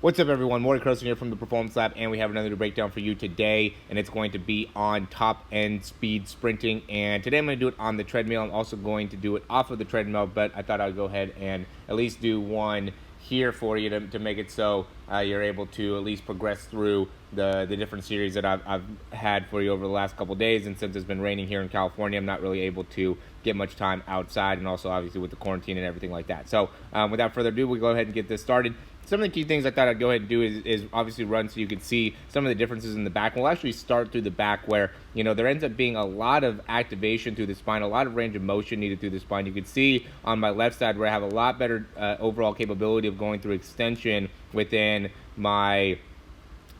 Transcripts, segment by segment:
What's up, everyone? Morey Croson here from the Performance Lab, and we have another breakdown for you today, and it's going to be on top-end speed sprinting. And today I'm going to do it on the treadmill. I'm also going to do it off of the treadmill, but I thought I'd go ahead and at least do one here for you to make it so you're able to at least progress through the different series that I've had for you over the last couple days. And since it's been raining here in California, I'm not really able to get much time outside, and also obviously with the quarantine and everything like that. So without further ado, we'll go ahead and get this started. Some of the key things I thought I'd go ahead and do is obviously run so you can see some of the differences in the back. We'll actually start through the back where, you know, there ends up being a lot of activation through the spine, a lot of range of motion needed through the spine. You can see on my left side where I have a lot better overall capability of going through extension within my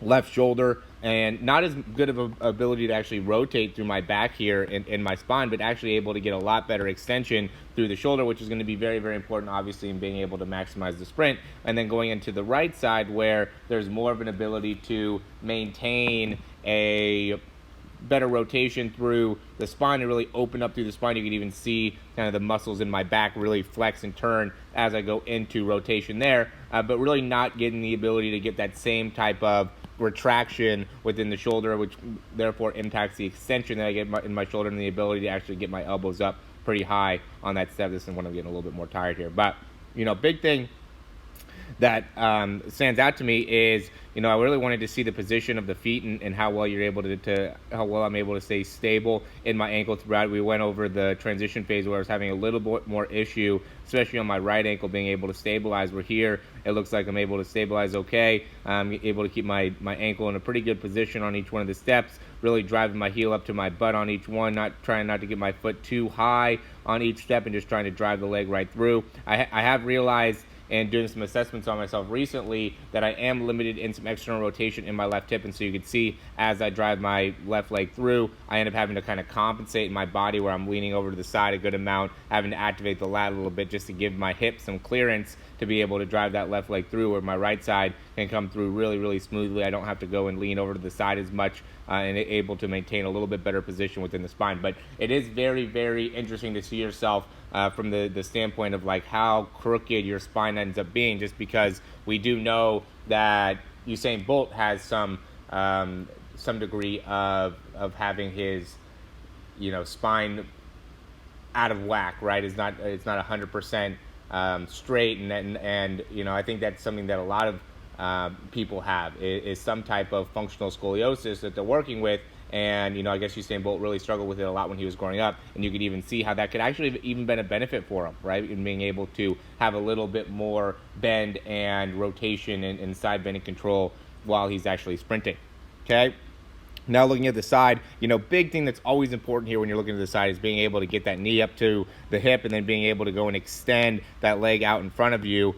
left shoulder, and not as good of an ability to actually rotate through my back here in my spine, but actually able to get a lot better extension through the shoulder, which is going to be very, very important, obviously, in being able to maximize the sprint. And then going into the right side where there's more of an ability to maintain a better rotation through the spine and really open up through the spine. You can even see kind of the muscles in my back really flex and turn as I go into rotation there, but really not getting the ability to get that same type of retraction within the shoulder, which therefore impacts the extension that I get in my shoulder and the ability to actually get my elbows up pretty high on that step. This is when I'm getting a little bit more tired here. But, you know, big thing that stands out to me is, you know, I really wanted to see the position of the feet and how well you're able how well I'm able to stay stable in my ankle throughout. We went over the transition phase where I was having a little bit more issue, especially on my right ankle, being able to stabilize. Where here, it looks like I'm able to stabilize okay. I'm able to keep my ankle in a pretty good position on each one of the steps, really driving my heel up to my butt on each one, trying not to get my foot too high on each step, and just trying to drive the leg right through. I have realized, and doing some assessments on myself recently, that I am limited in some external rotation in my left hip. And so you can see as I drive my left leg through, I end up having to kind of compensate in my body where I'm leaning over to the side a good amount, having to activate the lat a little bit just to give my hip some clearance to be able to drive that left leg through, where my right side can come through really, really smoothly. I don't have to go and lean over to the side as much, and able to maintain a little bit better position within the spine. But it is very, very interesting to see yourself from the standpoint of like how crooked your spine ends up being, just because we do know that Usain Bolt has some degree of having his, you know, spine out of whack, right? It's not 100% straight, and you know, I think that's something that a lot of people have is some type of functional scoliosis that they're working with. And, you know, I guess Usain Bolt really struggled with it a lot when he was growing up, and you could even see how that could actually have even been a benefit for him, right, in being able to have a little bit more bend and rotation and side bending control while he's actually sprinting. Okay. Now looking at the side, you know, big thing that's always important here when you're looking at the side is being able to get that knee up to the hip, and then being able to go and extend that leg out in front of you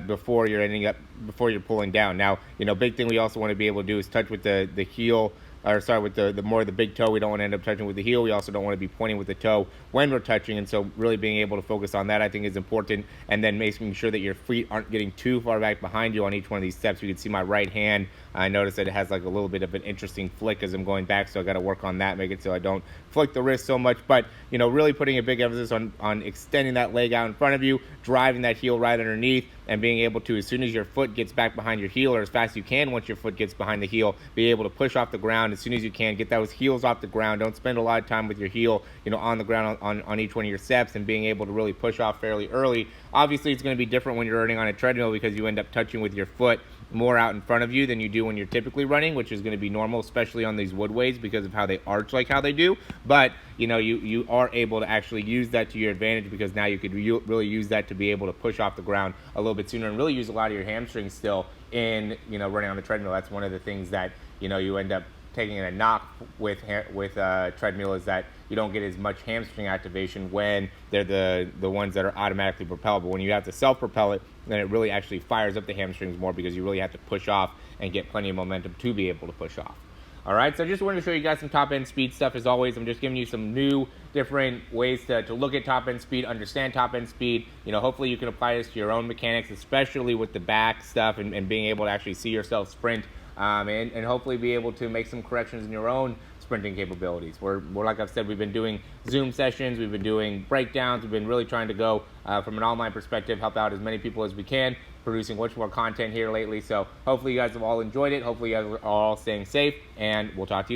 before you're pulling down. Now, you know, big thing we also want to be able to do is touch with the heel, or sorry, with the more the big toe. We don't want to end up touching with the heel. We also don't want to be pointing with the toe when we're touching, and so really being able to focus on that, I think, is important. And then making sure that your feet aren't getting too far back behind you on each one of these steps. You can see my right hand, I notice that it has like a little bit of an interesting flick as I'm going back, so I got to work on that, make it so I don't flick the wrist so much. But, you know, really putting a big emphasis on extending that leg out in front of you, driving that heel right underneath, and being able to, as soon as your foot gets back behind your heel, or as fast as you can once your foot gets behind the heel, be able to push off the ground as soon as you can, get those heels off the ground. Don't spend a lot of time with your heel, you know, on the ground on each one of your steps, and being able to really push off fairly early. Obviously, it's going to be different when you're running on a treadmill, because you end up touching with your foot more out in front of you than you do when you're typically running, which is going to be normal, especially on these Woodways, because of how they arch like how they do. But, you know, you are able to actually use that to your advantage, because now you could really use that to be able to push off the ground a little bit sooner, and really use a lot of your hamstrings still in, you know, running on the treadmill. That's one of the things that, you know, you end up taking a knock with treadmill, is that you don't get as much hamstring activation when they're the ones that are automatically propelled. But when you have to self-propel it, then it really actually fires up the hamstrings more, because you really have to push off and get plenty of momentum to be able to push off. All right, so I just wanted to show you guys some top-end speed stuff. As always, I'm just giving you some new, different ways to look at top-end speed, understand top-end speed. You know, hopefully you can apply this to your own mechanics, especially with the back stuff, and being able to actually see yourself sprint, and hopefully be able to make some corrections in your own sprinting capabilities. We're like I've said, we've been doing Zoom sessions, we've been doing breakdowns, we've been really trying to go from an online perspective, help out as many people as we can. producing much more content here lately. So hopefully you guys have all enjoyed it. Hopefully you guys are all staying safe, and we'll talk to you soon.